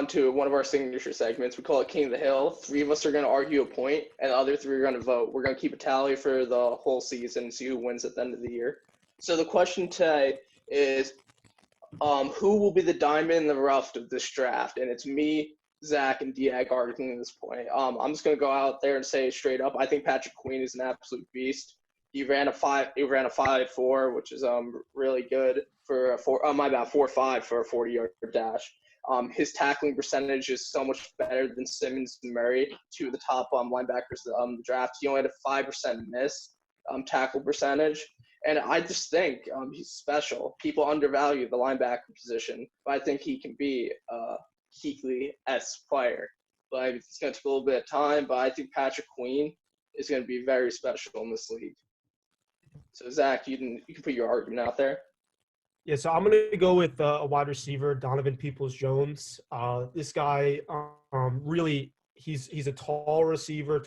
on to one of our signature segments. We call it King of the Hill. 3 of us are going to argue a point, and the other 3 are going to vote. We're going to keep a tally for the whole season and see who wins at the end of the year. So the question today is, who will be the diamond in the rough of this draft? And it's me, Zach, and Diag arguing at this point. I'm just going to go out there and say it straight up. I think Patrick Queen is an absolute beast. He ran a 5.4, which is really good for a 4.5 for a 40-yard dash. His tackling percentage is so much better than Simmons and Murray, 2 of the top linebackers the draft. He only had a 5% miss tackle percentage. And I just think he's special. People undervalue the linebacker position, but I think he can be a Kuechly-esque player. But it's going to take a little bit of time, but I think Patrick Queen is going to be very special in this league. So, Zach, you can put your argument out there. Yeah, so I'm going to go with a wide receiver, Donovan Peoples-Jones. This guy really he's a taller receiver,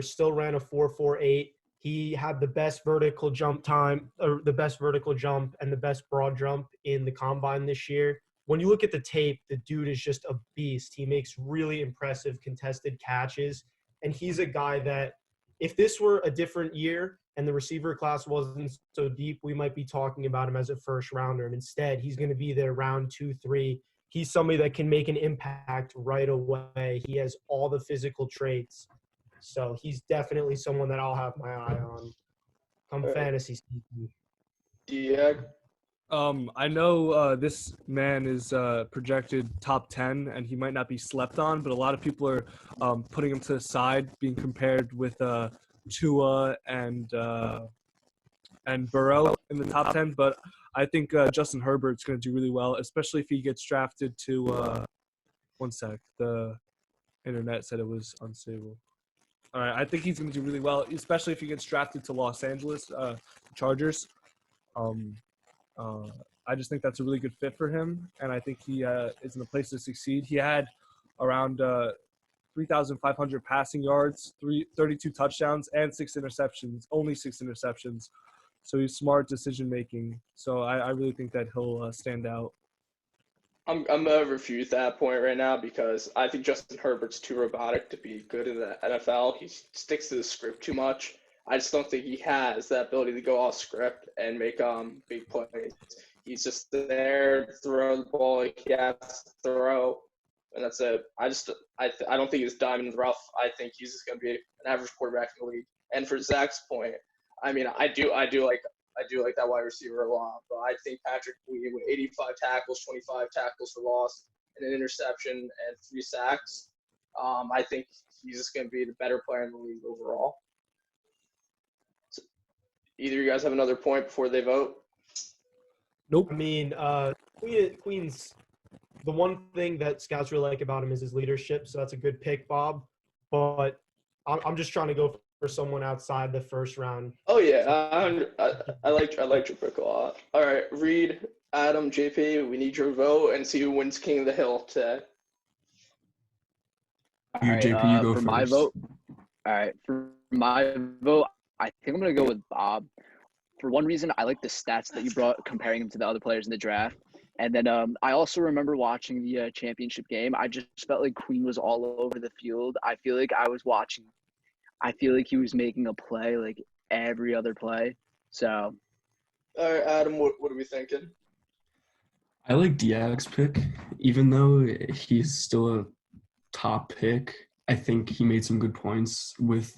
still ran a 4.48. He had the best vertical jump time, or the best vertical jump and the best broad jump in the combine this year. When you look at the tape, the dude is just a beast. He makes really impressive contested catches, and he's a guy that if this were a different year and the receiver class wasn't so deep, we might be talking about him as a first rounder. And instead, he's going to be there round 2, 3. He's somebody that can make an impact right away. He has all the physical traits. So he's definitely someone that I'll have my eye on come fantasy season. Diag? I know this man is projected top 10, and he might not be slept on, but a lot of people are putting him to the side, being compared with Tua and Burrow in the top 10. But I think Justin Herbert's going to do really well, especially if he gets drafted to one sec. The internet said it was unstable. All right, I think he's going to do really well, especially if he gets drafted to Los Angeles Chargers. I just think that's a really good fit for him, and I think he is in a place to succeed. He had around 3,500 passing yards, 32 touchdowns, and 6 interceptions, only 6 interceptions. So he's smart decision-making. So I really think that he'll stand out. I'm going to refute that point right now because I think Justin Herbert's too robotic to be good in the NFL. He sticks to the script too much. I just don't think he has that ability to go off script and make big plays. He's just there to throw the ball like he has to throw, and that's it. I don't think he's diamond in the rough. I think he's just going to be an average quarterback in the league. And for Zach's point, I mean, I do like that wide receiver a lot, but I think Patrick Queen with 85 tackles, 25 tackles for loss, and an interception and 3 sacks, I think he's just going to be the better player in the league overall. So, either of you guys have another point before they vote? Nope. I mean, Queen's the one thing that scouts really like about him is his leadership, so that's a good pick, Bob. But I'm just trying to go for someone outside the first round. Oh yeah, I like your pick a lot. All right, Reed, Adam, JP, we need your vote and see who wins King of the Hill today. All right, JP, you go for first. my vote. All right, for my vote, I think I'm gonna go with Bob. For one reason, I like the stats that you brought, comparing him to the other players in the draft. And then I also remember watching the championship game. I just felt like Queen was all over the field. I feel like he was making a play like every other play. So. All right, Adam, what are we thinking? I like Diag's pick, even though he's still a top pick. I think he made some good points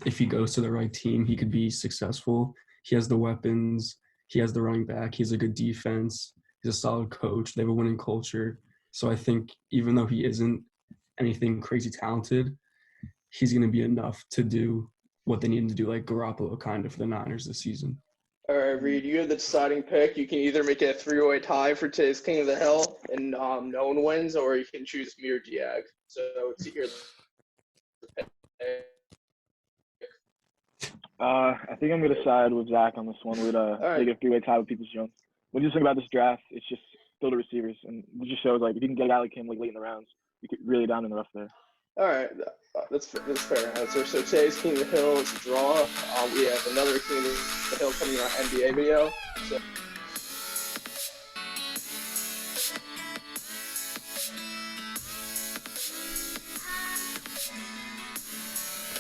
if he goes to the right team, he could be successful. He has the weapons. He has the running back. He has a good defense. He's a solid coach. They have a winning culture. So I think even though he isn't anything crazy talented, he's going to be enough to do what they need him to do, like Garoppolo kind of for the Niners this season. All right, Reed, you have the deciding pick. You can either make it a 3-way tie for today's King of the Hill and no one wins, or you can choose me or Diag. So it's your pick. I think I'm going to side with Zach on this one. We're going to make a 3-way tie with Peoples-Jones. What do you think about this draft? It's just still the receivers. And it just shows, like, if you can get a guy like him, like, late in the rounds, you could really down in the rough there. All right. That's fair answer. So today's King of the Hill is a draw. We have another King of the Hill coming in our NBA video. So